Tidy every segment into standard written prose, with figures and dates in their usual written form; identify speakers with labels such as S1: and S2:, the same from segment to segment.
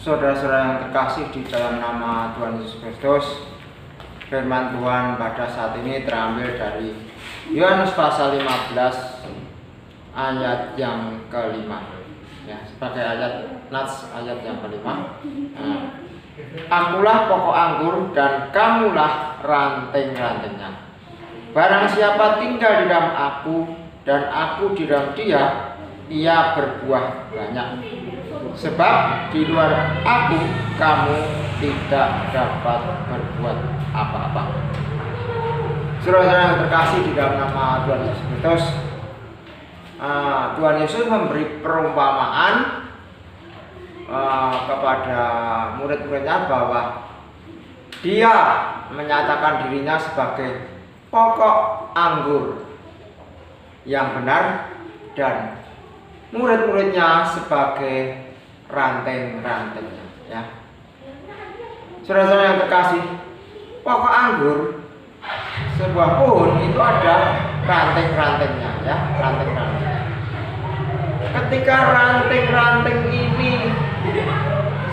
S1: Saudara-saudara yang terkasih di dalam nama Tuhan Yesus Kristus, firman Tuhan pada saat ini terambil dari Yohanes pasal 15 ayat yang kelima, ya, sebagai ayat nats ayat yang kelima. Akulah pokok anggur dan kamulah ranting-rantingnya. Barang siapa tinggal di dalam aku dan aku di dalam dia, ia berbuah banyak. Sebab di luar aku kamu tidak dapat berbuat apa-apa. Saudara-saudara yang terkasih di dalam nama Tuhan Yesus Kristus, Tuhan Yesus memberi perumpamaan kepada murid-muridnya bahwa dia menyatakan dirinya sebagai pokok anggur yang benar dan murid-muridnya sebagai ranting-rantingnya, ya. Saudara-saudara yang terkasih, pokok anggur sebuah pohon itu ada ranting-rantingnya, ya, ranting-ranting. Ketika ranting-ranting ini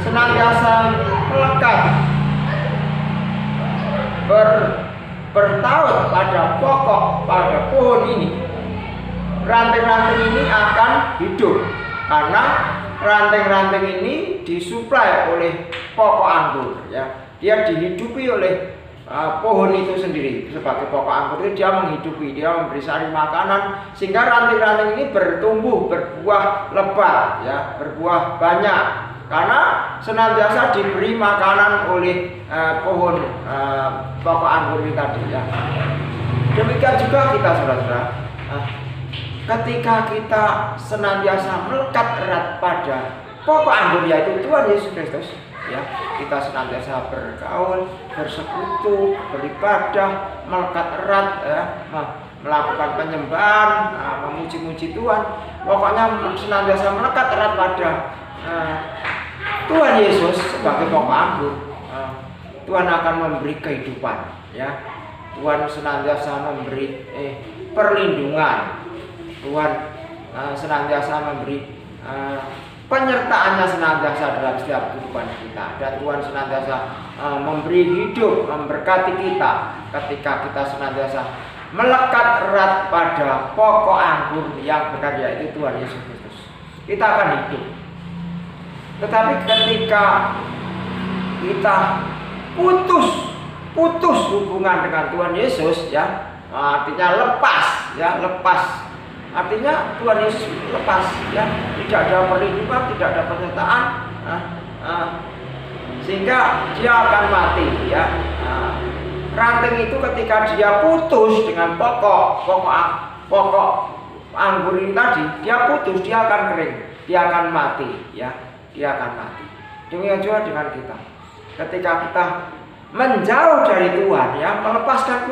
S1: senantiasa melekat bertaut pada pokok, pada pohon ini, ranting-ranting ini akan hidup karena ranting-ranting ini disuplai oleh pokok anggur, ya. Dia dihidupi oleh pohon itu sendiri. Sebagai pokok anggur itu dia menghidupi, dia memberi sari makanan sehingga ranting-ranting ini bertumbuh, berbuah lebat, ya, berbuah banyak karena senantiasa diberi makanan oleh pohon pokok anggur ini tadi, ya. Demikian juga kita, saudara-saudara. Ketika kita senantiasa melekat erat pada pokok anggur yaitu Tuhan Yesus Kristus, ya, kita senantiasa bergaul, bersekutu, beribadah, melekat erat, ya, melakukan penyembahan, memuji-muji Tuhan. Pokoknya senantiasa melekat erat pada Tuhan Yesus sebagai pokok anggur. Tuhan akan memberi kehidupan, ya. Tuhan senantiasa memberi perlindungan. Tuhan senantiasa memberi penyertaannya senantiasa dalam setiap kehidupan kita, dan Tuhan senantiasa memberi hidup, memberkati kita ketika kita senantiasa melekat erat pada pokok anggur yang benar yaitu Tuhan Yesus Kristus. Kita akan hidup. Tetapi ketika kita putus hubungan dengan Tuhan Yesus, ya, artinya lepas, ya, lepas. Artinya Tuhan Yesus lepas, ya, tidak ada perlindungan, tidak ada penyertaan, sehingga dia akan mati, ya. Ranting itu ketika dia putus dengan pokok anggur ini tadi, dia putus, dia akan kering, dia akan mati, ya, dia akan mati. Demikian juga dengan kita. Ketika kita menjauh dari Tuhan, ya, melepaskan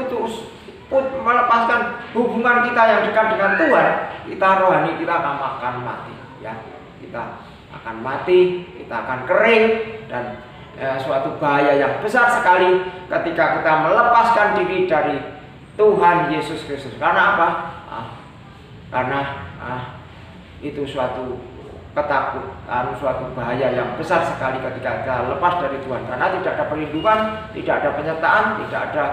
S1: hubungan kita yang dekat dengan Tuhan, kita rohani kita akan mati, ya. Kita akan mati, kita akan kering, dan suatu bahaya yang besar sekali ketika kita melepaskan diri dari Tuhan Yesus Kristus. Karena apa? Karena itu suatu ketakutan, suatu bahaya yang besar sekali ketika kita lepas dari Tuhan, karena tidak ada perlindungan, tidak ada penyertaan, tidak ada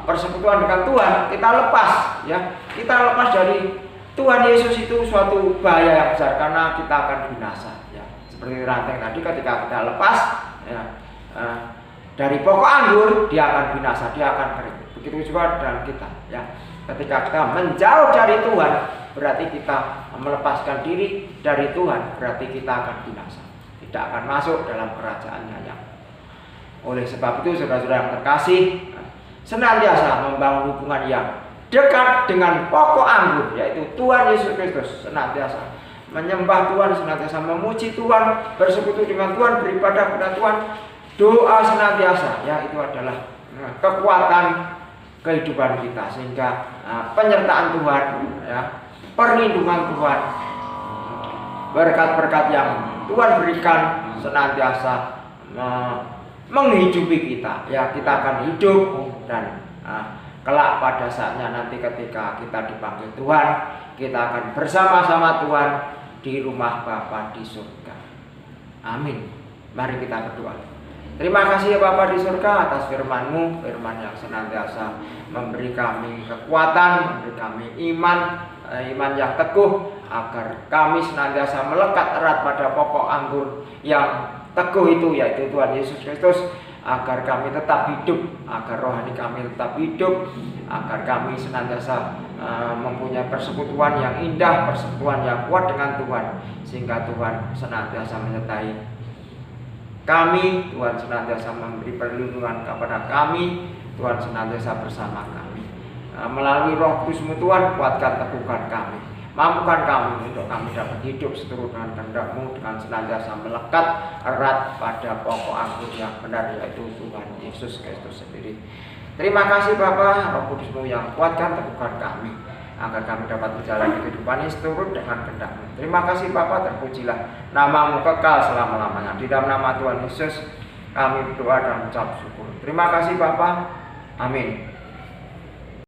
S1: persekutuan dengan Tuhan. Kita lepas, ya, kita lepas dari Tuhan Yesus, itu suatu bahaya yang besar karena kita akan binasa, ya. Seperti ranting tadi, ketika kita lepas, ya, dari pokok anggur, dia akan binasa, dia akan kering. Begitu juga dengan kita, ya. Ketika kita menjauh dari Tuhan, berarti kita melepaskan diri dari Tuhan, berarti kita akan binasa, tidak akan masuk dalam kerajaannya, ya. Oleh sebab itu, saudara-saudara yang terkasih, senantiasa membangun hubungan yang dekat dengan pokok anggur yaitu Tuhan Yesus Kristus. Senantiasa menyembah Tuhan, senantiasa memuji Tuhan, bersekutu dengan Tuhan, beribadah kepada Tuhan, doa senantiasa, ya, itu adalah kekuatan kehidupan kita, sehingga penyertaan Tuhan, ya, perlindungan Tuhan berkat-berkat yang Tuhan berikan senantiasa menghidupi kita. Ya, kita akan hidup dan kelak pada saatnya nanti ketika kita dipanggil Tuhan, kita akan bersama-sama Tuhan di rumah Bapa di surga. Amin. Mari kita berdoa. Terima kasih ya Bapa di surga atas firman-Mu, firman yang senantiasa memberi kami kekuatan, memberi kami iman yang teguh, agar kami senantiasa melekat erat pada pokok anggur yang teguh itu, yaitu Tuhan Yesus Kristus, agar kami tetap hidup, agar rohani kami tetap hidup, agar kami senantiasa mempunyai persekutuan yang indah, persekutuan yang kuat dengan Tuhan, sehingga Tuhan senantiasa menyertai kami, Tuhan senantiasa memberi perlindungan kepada kami, Tuhan senantiasa bersama kami. Melalui Roh Kudus-Mu Tuhan, kuatkan, teguhkan kami, mampukan kami untuk kami dapat hidup seturut dengan kehendak-Mu, dengan senantiasa melekat erat pada pokok anggur yang benar, yaitu Tuhan Yesus Kristus sendiri. Terima kasih Bapa, Roh Kudus-Mu yang kuatkan, teguhkan kami, agar kami dapat menjalani kehidupan ini seturut dengan kehendak-Mu. Terima kasih Bapa, terpujilah nama-Mu kekal selama-lamanya. Di dalam nama Tuhan Yesus kami berdoa dan mengucap syukur. Terima kasih Bapa. Amin.